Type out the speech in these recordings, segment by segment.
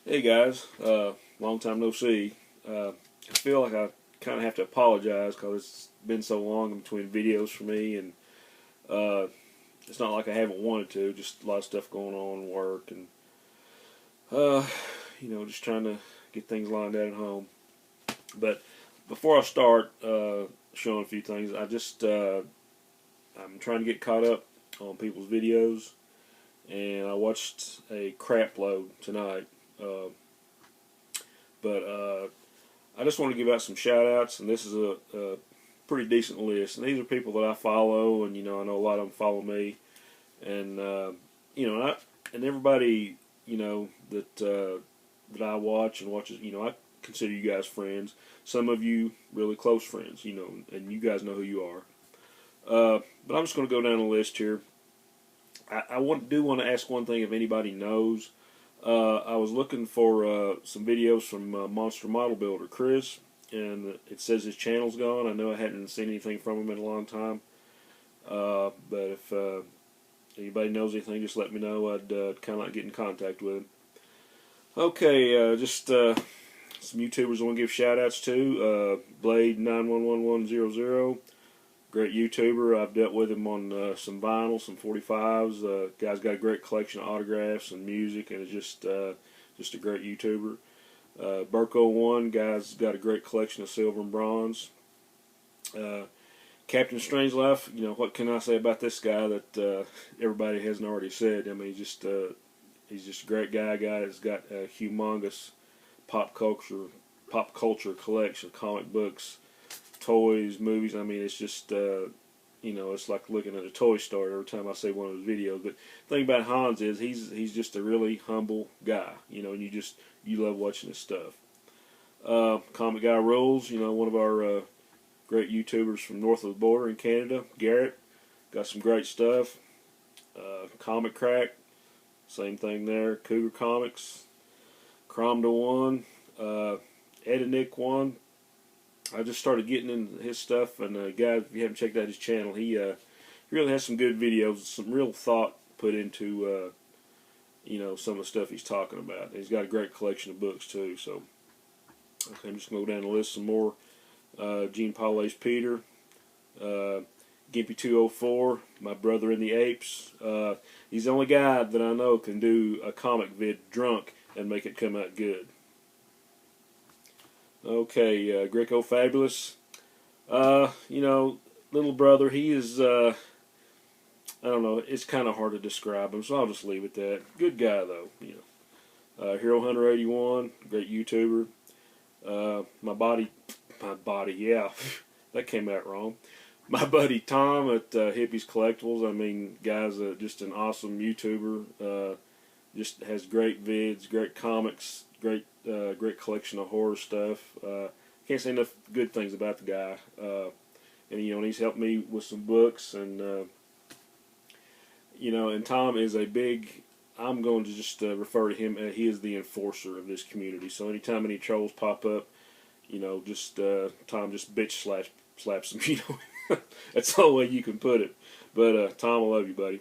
Hey guys, long time no see. I feel like I kind of have to apologize because it's been so long in between videos for me, and uh, it's not like I haven't wanted to. Just a lot of stuff going on, work, and uh, just trying to get things lined out at home. But before I start showing a few things, I'm trying to get caught up on people's videos, and I watched a crap load tonight. But I just want to give out some shout outs, and this is a pretty decent list. And these are people that I follow, and I know a lot of them follow me, and and everybody that I watch and watches. I consider you guys friends. Some of you really close friends, and you guys know who you are. But I'm just going to go down the list here. I do want to ask one thing if anybody knows. I was looking for some videos from Monster Model Builder Chris, and it says his channel's gone. I know I hadn't seen anything from him in a long time, but if anybody knows anything, just let me know. I'd kind of like get in contact with him. Okay, just some YouTubers I want to give shout outs to. Blade 911100, great YouTuber. I've dealt with him on some vinyl, some 45s. Guy's got a great collection of autographs and music, and is just a great YouTuber. Burko1, guy's got a great collection of silver and bronze. Captain Strangelove, what can I say about this guy that everybody hasn't already said? I mean, he's just a great guy. Guy that's got a humongous pop culture collection, comic books, toys, movies. I mean, it's just it's like looking at a toy store every time I see one of his videos. But the thing about Hans is he's just a really humble guy, and you love watching his stuff. Comic Guy Rules, one of our great YouTubers from north of the border in Canada, Garrett, got some great stuff. Comic Crack, same thing there. Cougar Comics, Cromda One, Edinick One. I just started getting into his stuff, and guys, if you haven't checked out his channel, he really has some good videos, some real thought put into some of the stuff he's talking about. He's got a great collection of books too. So, okay, I'm just gonna go down the list some more. Gene Paule's Peter, Gimpy 204, My Brother in the Apes. He's the only guy that I know can do a comic vid drunk and make it come out good. Okay, Greco Fabulous. Little brother, he is, I don't know, it's kind of hard to describe him, so I'll just leave it at that. Good guy, though, Hero Hunter 81, great YouTuber. My body, yeah, that came out wrong. My buddy Tom at Hippies Collectibles, I mean, guy's just an awesome YouTuber. Just has great vids, great comics, great collection of horror stuff. Can't say enough good things about the guy. And he's helped me with some books, and and Tom is a big. I'm going to just refer to him. He is the enforcer of this community. So anytime any trolls pop up, just Tom just bitch slaps them. That's the only way you can put it. But Tom, I love you, buddy.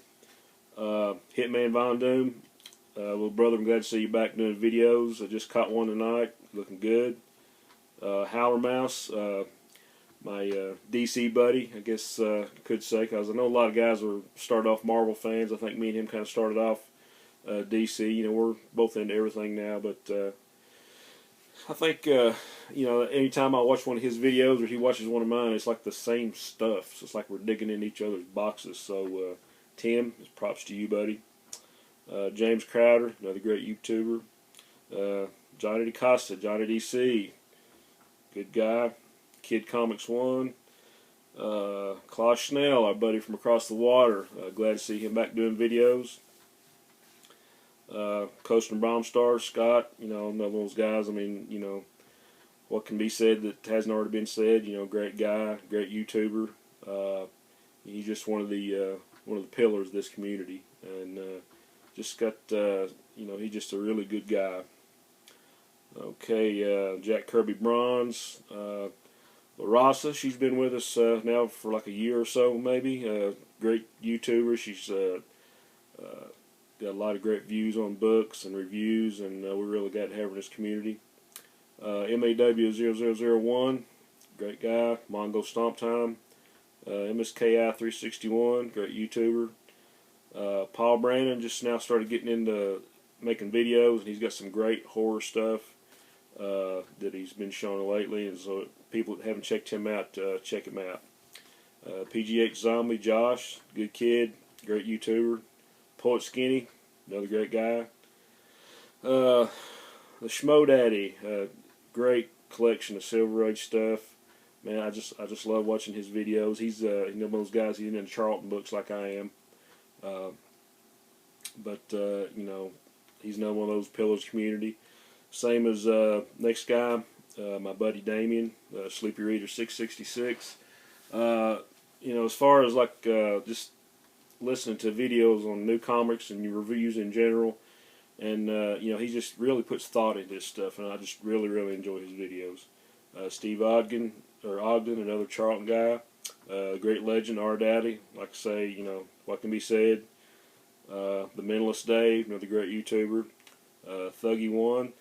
Hitman Von Doom. Little brother, I'm glad to see you back doing videos. I just caught one tonight, looking good. Howler Mouse, my DC buddy, I guess could say, because I know a lot of guys started off Marvel fans. I think me and him kind of started off DC. We're both into everything now, but I think anytime I watch one of his videos or he watches one of mine, it's like the same stuff. So it's like we're digging in each other's boxes. So Tim, props to you, buddy. James Crowder, another great YouTuber. Johnny DeCosta, Johnny DC, good guy. Kid Comics 1. Klaus Schnell, our buddy from across the water. Glad to see him back doing videos. Coaster and Bromstar, Scott, another one of those guys. I mean, what can be said that hasn't already been said? Great guy, great YouTuber. He's just one of the pillars of this community, and just got, he's just a really good guy. Okay, Jack Kirby Bronze. LaRasa, she's been with us now for like a year or so, maybe. Great YouTuber. She's got got a lot of great views on books and reviews, and we're really glad to have her in this community. MAW0001, great guy. Mongo Stomp Time. MSKI361, great YouTuber. Paul Brandon just now started getting into making videos, and he's got some great horror stuff that he's been showing lately, and so people that haven't checked him out, check him out. PGH Zombie Josh, good kid, great YouTuber. Poet Skinny, another great guy. The Schmo Daddy, great collection of Silver Age stuff. Man, I just love watching his videos. He's one of those guys. He's into Charlton books like I am, but he's another one of those pillars of community. Same as next guy, my buddy Damien, Sleepy Reader 666. As far as like just listening to videos on new comics and reviews in general, and he just really puts thought into this stuff, and I just really enjoy his videos. Steve Ogden, another Charlton guy, great legend, our daddy. Like I say, what can be said. The Mentalist Dave, another great YouTuber. Thuggy One.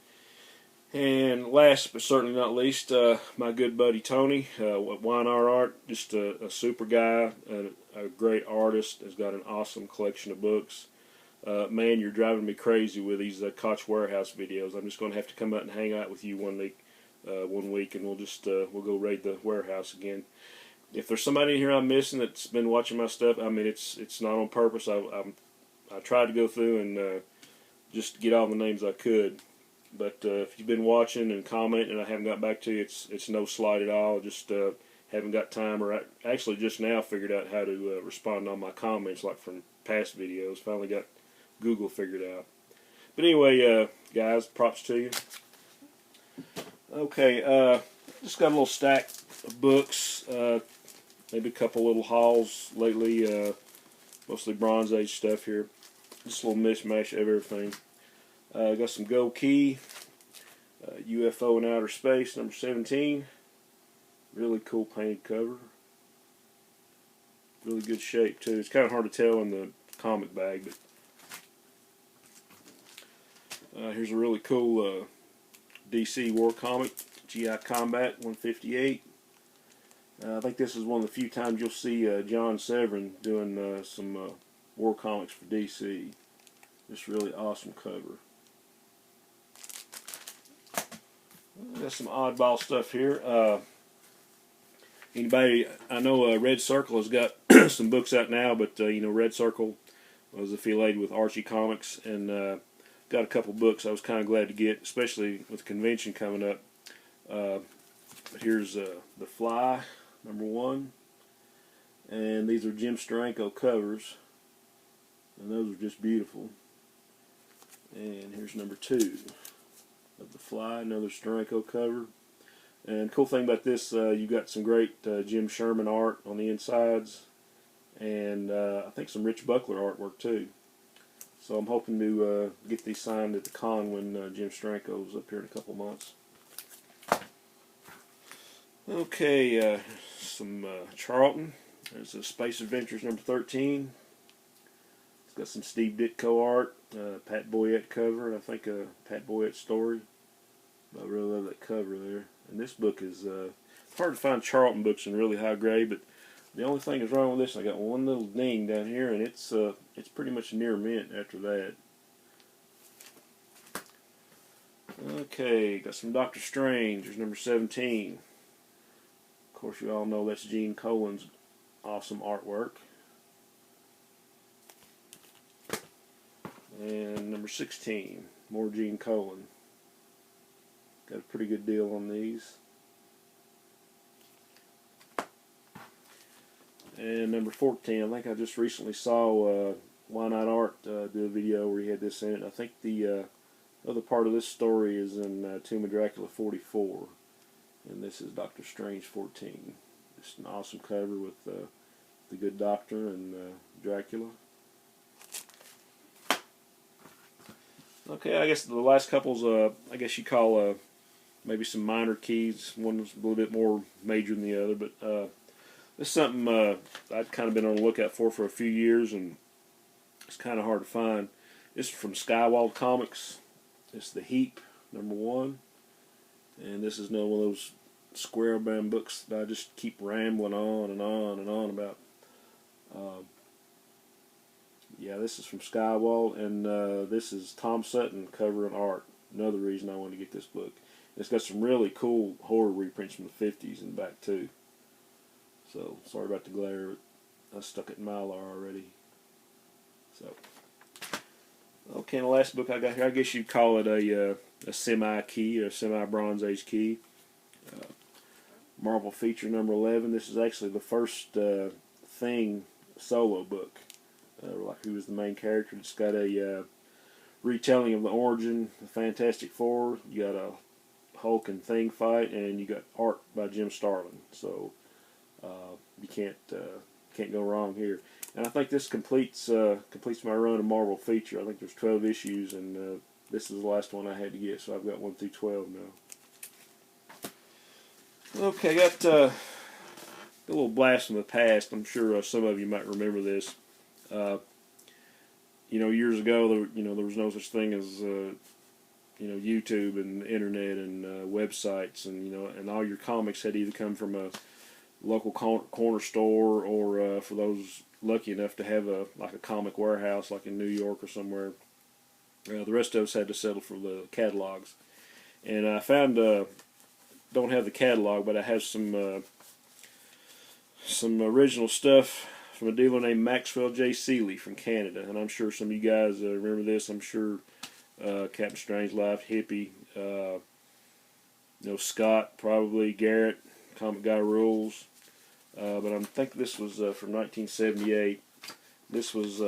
And last but certainly not least, my good buddy Tony, Wine Art, just a super guy, a great artist, has got an awesome collection of books. Man, you're driving me crazy with these Koch Warehouse videos. I'm just going to have to come out and hang out with you one week, and we'll go raid the warehouse again. If there's somebody in here I'm missing that's been watching my stuff, I mean it's not on purpose. I tried to go through and just get all the names I could. But if you've been watching and commenting and I haven't got back to you, it's no slight at all. Just haven't got time, or actually just now figured out how to respond on my comments, like from past videos. Finally got Google figured out. But anyway, guys, props to you. Okay, just got a little stack of books. Maybe a couple little hauls lately. Mostly Bronze Age stuff here. Just a little mishmash of everything. Got some Gold Key, UFO in Outer Space, number 17. Really cool painted cover. Really good shape too. It's kind of hard to tell in the comic bag, but here's a really cool DC war comic, GI Combat 158. I think this is one of the few times you'll see John Severin doing some war comics for DC. Just really awesome cover. Got some oddball stuff here. Anybody, I know Red Circle has got some books out now, but Red Circle was affiliated with Archie Comics, and got a couple books I was kind of glad to get, especially with the convention coming up. But here's The Fly, number 1, and these are Jim Steranko covers, and those are just beautiful. And here's number 2 of The Fly, another Steranko cover. And cool thing about this, you got some great Jim Sherman art on the insides, and I think some Rich Buckler artwork too. So I'm hoping to get these signed at the con when Jim Steranko's up here in a couple months. Okay, some Charlton. There's a Space Adventures number 13. It's got some Steve Ditko art, Pat Boyette cover, and I think a Pat Boyette story. I really love that cover there. And this book is it's hard to find Charlton books in really high grade, but the only thing that's wrong with this, I got one little ding down here, and it's pretty much near mint after that. Okay, got some Doctor Strange. There's number 17. Of course, you all know that's Gene Colan's awesome artwork. And number 16, more Gene Colan. Got a pretty good deal on these. And number 14, I think I just recently saw Why Not Art do a video where he had this in it. I think the other part of this story is in Tomb of Dracula 44. And this is Doctor Strange 14. Just an awesome cover with the good doctor and Dracula. Okay, I guess the last couple's, I guess you call maybe some minor keys. One was a little bit more major than the other, but this is something I've kind of been on the lookout for a few years, and it's kind of hard to find. This is from Skywald Comics. It's The Heap, #1. And this is another one of those square bound books that I just keep rambling on and on and on about. Yeah, this is from Skywald, and this is Tom Sutton cover and art. Another reason I wanted to get this book. It's got some really cool horror reprints from the 50s in the back too. So, sorry about the glare. I stuck it in Mylar already. So, okay, and the last book I got here, I guess you'd call it a semi-key, or a semi-Bronze Age key. Marvel feature #11. This is actually the first Thing solo book. Like, who was the main character. It's got a retelling of the origin, the Fantastic Four. You got a Hulk and Thing fight, and you got art by Jim Starlin. So you can't go wrong here. And I think this completes my run of Marvel feature. I think there's 12 issues, and this is the last one I had to get. So I've got 1 through 12 now. Okay, got a little blast from the past. I'm sure some of you might remember this. Years ago, there was no such thing as YouTube and the internet and websites, and all your comics had either come from a local corner store, or for those lucky enough to have a comic warehouse, like in New York or somewhere. The rest of us had to settle for the catalogs, and I found don't have the catalog, but I have some original stuff from a dealer named Maxwell J. Seeley from Canada, and I'm sure some of you guys remember this. I'm sure Captain Strangelove, Hippie, Scott, probably Garrett, Comic Guy Rules, but I think this was from 1978. This was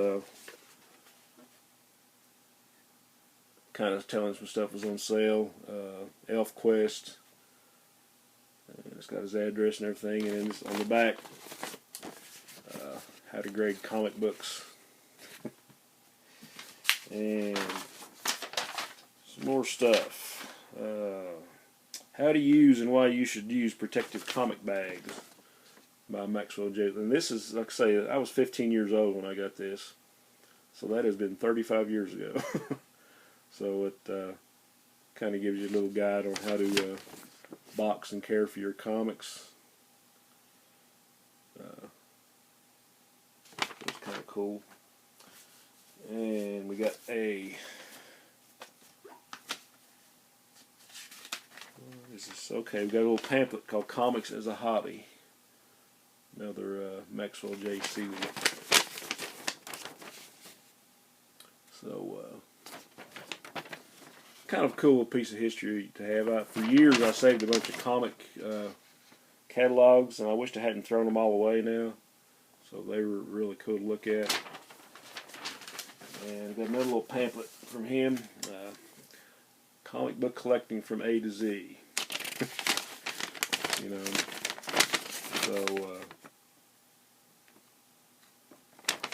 kind of telling some stuff was on sale. ElfQuest. It's got his address and everything, and on the back, how to grade comic books. And some more stuff. How to use and why you should use protective comic bags by Maxwell J. And this is, like I say, I was 15 years old when I got this. So that has been 35 years ago. So it kind of gives you a little guide on how to box and care for your comics. It's kind of cool. And we got okay, we've got a little pamphlet called Comics as a Hobby. Another Maxwell J. Seeley. So, kind of cool piece of history to have. For years I saved a bunch of comic catalogs, and I wished I hadn't thrown them all away now. So they were really cool to look at. And got another little pamphlet from him, Comic Book Collecting from A to Z.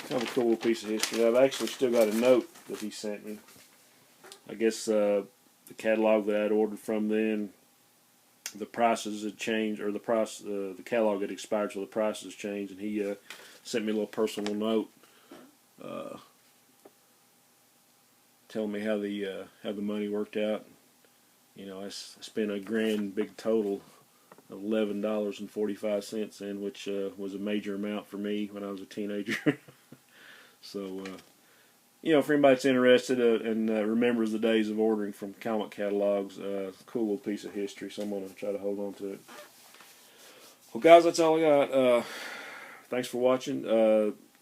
Kind of a cool piece of history. I've actually still got a note that he sent me. I guess the catalog that I'd ordered from then, the prices had changed, or the catalog had expired, so the prices changed, and he sent me a little personal note telling me how the money worked out. I spent a grand big total of $11.45 in, which was a major amount for me when I was a teenager. So, for anybody that's interested and remembers the days of ordering from comic catalogs, cool little piece of history, so I'm going to try to hold on to it. Well, guys, that's all I got. Thanks for watching.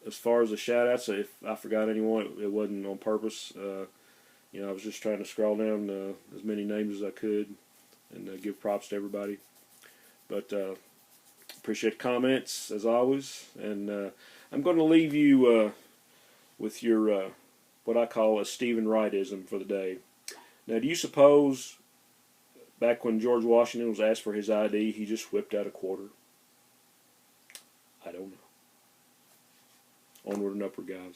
As far as the shout-outs, if I forgot anyone, it wasn't on purpose. I was just trying to scroll down as many names as I could and give props to everybody. But appreciate the comments, as always. And I'm going to leave you with your what I call a Stephen Wrightism for the day. Now, do you suppose back when George Washington was asked for his ID, he just whipped out a quarter? I don't know. Onward and upward, guys.